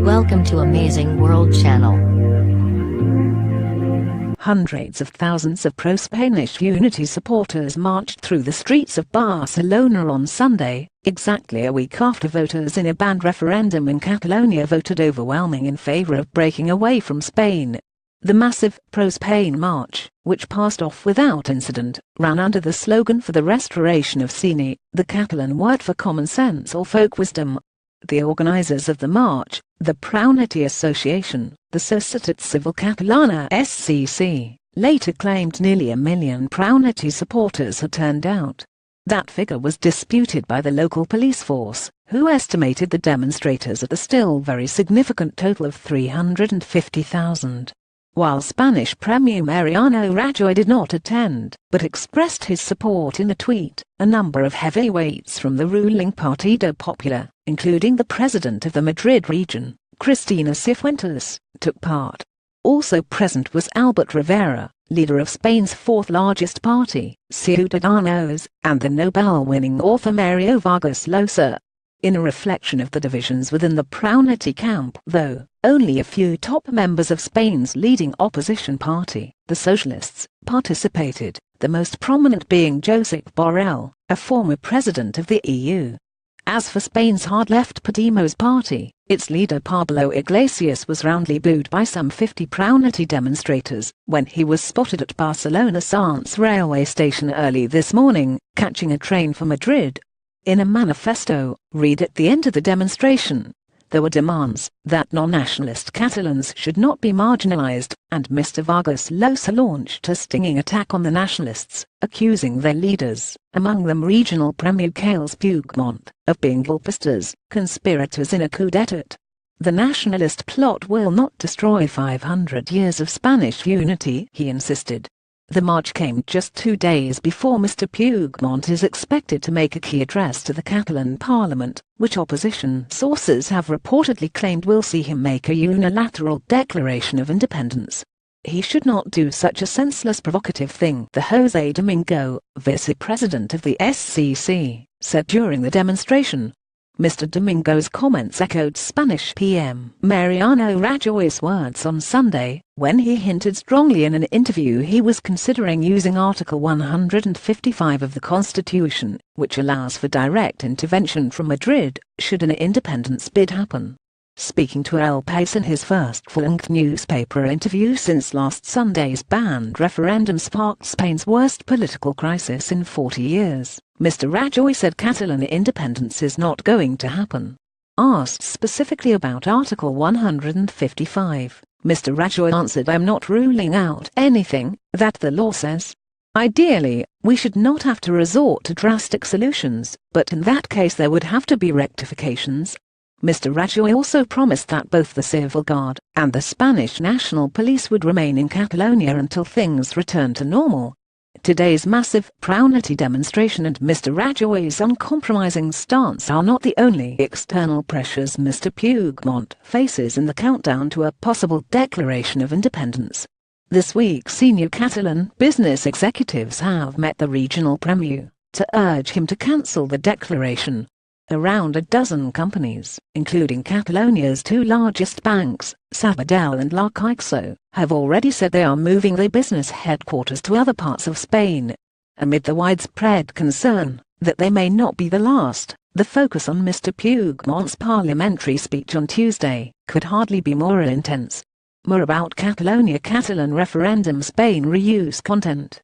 Welcome to Amazing World Channel. Hundreds of thousands of pro-Spanish unity supporters marched through the streets of Barcelona on Sunday, exactly a week after voters in a banned referendum in Catalonia voted overwhelmingly in favour of breaking away from Spain. The massive pro-Spain march, which passed off without incident, ran under the slogan for the restoration of seny, the Catalan word for common sense or folk wisdom. The organisers of the march, the proUnity Association, the Societat Civil Catalana (SCC), later claimed nearly 1 million proUnity supporters had turned out. That figure was disputed by the local police force, who estimated the demonstrators at a still very significant total of 350,000. While Spanish Premier Mariano Rajoy did not attend, but expressed his support in a tweet, a number of heavyweights from the ruling Partido Popular, including the president of the Madrid region, Cristina Cifuentes, took part. Also present was Albert Rivera, leader of Spain's fourth-largest party, Ciudadanos, and the Nobel-winning author Mario Vargas Llosa. In a reflection of the divisions within the proUnity camp, though, only a few top members of Spain's leading opposition party, the Socialists, participated, the most prominent being Josep Borrell, a former president of the EU. As for Spain's hard-left Podemos party, its leader Pablo Iglesias was roundly booed by some 50 proUnity demonstrators when he was spotted at Barcelona Sants railway station early this morning, catching a train for Madrid. In a manifesto, read at the end of the demonstration, there were demands that non-nationalist Catalans should not be marginalized, and Mr. Vargas Llosa launched a stinging attack on the nationalists, accusing their leaders, among them regional Premier Carles Puigdemont, of being golpistas, conspirators in a coup d'état. The nationalist plot will not destroy 500 years of Spanish unity, he insisted. The march came just 2 days before Mr. Puigdemont is expected to make a key address to the Catalan Parliament, which opposition sources have reportedly claimed will see him make a unilateral declaration of independence. He should not do such a senseless provocative thing, the José Domingo, vice-president of the SCC, said during the demonstration. Mr. Domingo's comments echoed Spanish PM Mariano Rajoy's words on Sunday, when he hinted strongly in an interview he was considering using Article 155 of the Constitution, which allows for direct intervention from Madrid, should an independence bid happen. Speaking to El País in his first full-length newspaper interview since last Sunday's banned referendum sparked Spain's worst political crisis in 40 years, Mr. Rajoy said Catalan independence is not going to happen. Asked specifically about Article 155, Mr. Rajoy answered, "I'm not ruling out anything that the law says. Ideally, we should not have to resort to drastic solutions, but in that case there would have to be rectifications." Mr. Rajoy also promised that both the Civil Guard and the Spanish National Police would remain in Catalonia until things return to normal. Today's massive proUnity demonstration and Mr. Rajoy's uncompromising stance are not the only external pressures Mr. Puigdemont faces in the countdown to a possible declaration of independence. This week senior Catalan business executives have met the regional premier to urge him to cancel the declaration. Around a dozen companies, including Catalonia's 2 largest banks, Sabadell and La Caixa, have already said they are moving their business headquarters to other parts of Spain. Amid the widespread concern that they may not be the last, the focus on Mr. Puigdemont's parliamentary speech on Tuesday could hardly be more intense. More about Catalonia. Catalan referendum. Spain reuse content.